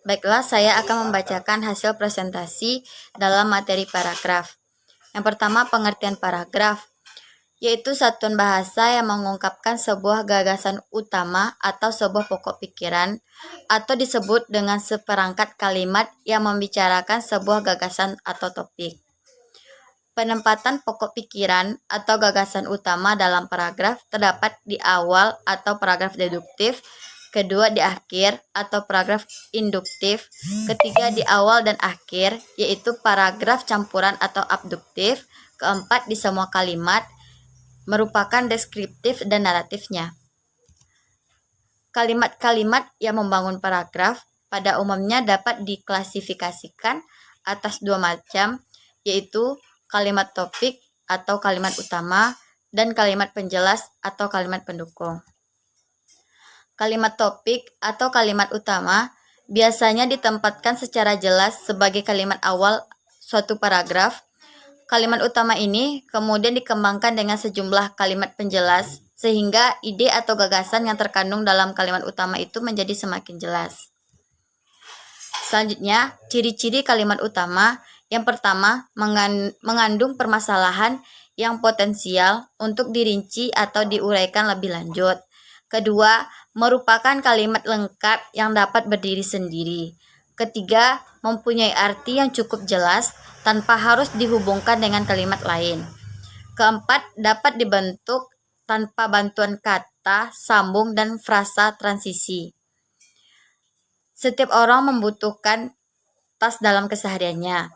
Baiklah, saya akan membacakan hasil presentasi dalam materi paragraf. Yang pertama, pengertian paragraf, yaitu satuan bahasa yang mengungkapkan sebuah gagasan utama atau sebuah pokok pikiran, atau disebut dengan seperangkat kalimat yang membicarakan sebuah gagasan atau topik. Penempatan pokok pikiran atau gagasan utama dalam paragraf terdapat di awal atau paragraf deduktif, kedua di akhir atau paragraf induktif, ketiga di awal dan akhir yaitu paragraf campuran atau abduktif, keempat di semua kalimat merupakan deskriptif dan naratifnya. Kalimat-kalimat yang membangun paragraf pada umumnya dapat diklasifikasikan atas dua macam, yaitu kalimat topik atau kalimat utama dan kalimat penjelas atau kalimat pendukung. Kalimat topik atau kalimat utama biasanya ditempatkan secara jelas sebagai kalimat awal suatu paragraf. Kalimat utama ini kemudian dikembangkan dengan sejumlah kalimat penjelas sehingga ide atau gagasan yang terkandung dalam kalimat utama itu menjadi semakin jelas. Selanjutnya, ciri-ciri kalimat utama. Yang pertama, mengandung permasalahan yang potensial untuk dirinci atau diuraikan lebih lanjut. Kedua, merupakan kalimat lengkap yang dapat berdiri sendiri. Ketiga, mempunyai arti yang cukup jelas tanpa harus dihubungkan dengan kalimat lain. Keempat, dapat dibentuk tanpa bantuan kata, sambung, dan frasa transisi. Setiap orang membutuhkan tas dalam kesehariannya.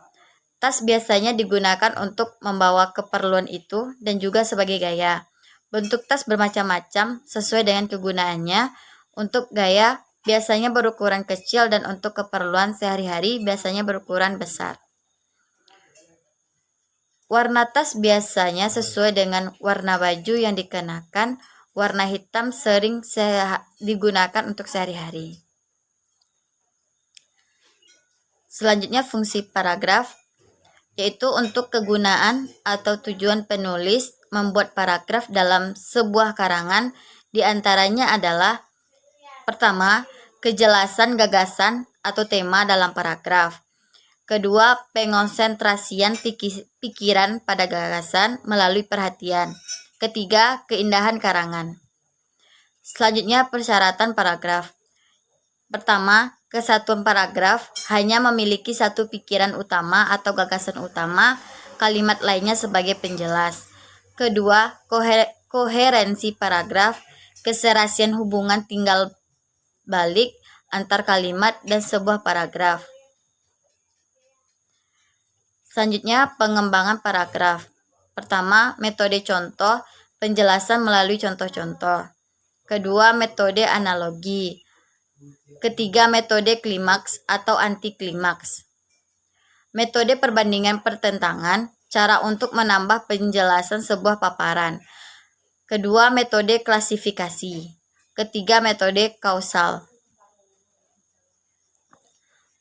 Tas biasanya digunakan untuk membawa keperluan itu dan juga sebagai gaya. Bentuk tas bermacam-macam sesuai dengan kegunaannya. Untuk gaya biasanya berukuran kecil dan untuk keperluan sehari-hari biasanya berukuran besar. Warna tas biasanya sesuai dengan warna baju yang dikenakan. Warna hitam sering digunakan untuk sehari-hari. Selanjutnya, fungsi paragraf, yaitu untuk kegunaan atau tujuan penulis membuat paragraf dalam sebuah karangan, diantaranya adalah pertama, kejelasan gagasan atau tema dalam paragraf. Kedua, pengonsentrasian pikiran pada gagasan melalui perhatian. Ketiga, keindahan karangan. Selanjutnya, persyaratan paragraf. Pertama, kesatuan paragraf hanya memiliki satu pikiran utama atau gagasan utama, kalimat lainnya sebagai penjelas. Kedua, koherensi paragraf, keserasian hubungan tinggal balik antar kalimat dan sebuah paragraf. Selanjutnya, pengembangan paragraf. Pertama, metode contoh, penjelasan melalui contoh-contoh. Kedua, metode analogi. Ketiga, metode klimaks atau anti klimaks. Metode perbandingan pertentangan, cara untuk menambah penjelasan sebuah paparan. Kedua, metode klasifikasi. Ketiga, metode kausal.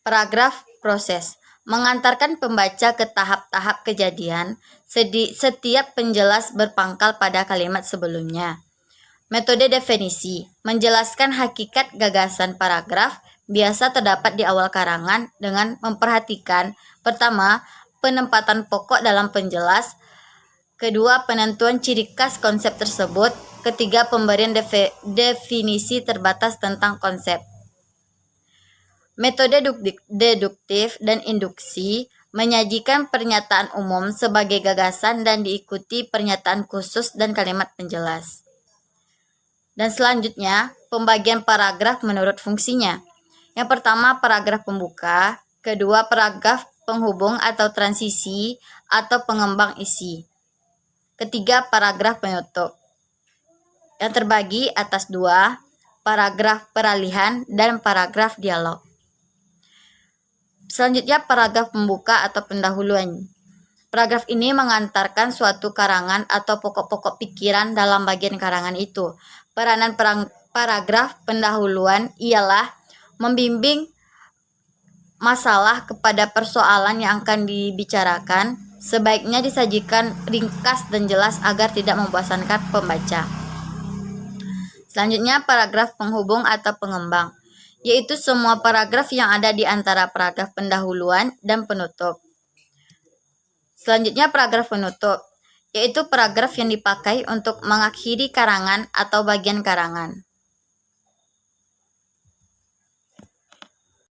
Paragraf proses mengantarkan pembaca ke tahap-tahap kejadian. Setiap penjelas berpangkal pada kalimat sebelumnya. Metode definisi menjelaskan hakikat gagasan paragraf biasa terdapat di awal karangan dengan memperhatikan pertama, penempatan pokok dalam penjelas, kedua, penentuan ciri khas konsep tersebut, ketiga, pemberian definisi terbatas tentang konsep. Metode deduktif dan induksi menyajikan pernyataan umum sebagai gagasan dan diikuti pernyataan khusus dan kalimat penjelas. Dan selanjutnya, pembagian paragraf menurut fungsinya. Yang pertama, paragraf pembuka. Kedua, paragraf penghubung atau transisi atau pengembang isi. Ketiga, paragraf penutup. Yang terbagi atas dua, paragraf peralihan dan paragraf dialog. Selanjutnya, paragraf pembuka atau pendahuluan. Paragraf ini mengantarkan suatu karangan atau pokok-pokok pikiran dalam bagian karangan itu. Peranan paragraf pendahuluan ialah membimbing masalah kepada persoalan yang akan dibicarakan. Sebaiknya disajikan ringkas dan jelas agar tidak membosankan pembaca. Selanjutnya, paragraf penghubung atau pengembang, yaitu semua paragraf yang ada di antara paragraf pendahuluan dan penutup. Selanjutnya paragraf penutup, yaitu paragraf yang dipakai untuk mengakhiri karangan atau bagian karangan.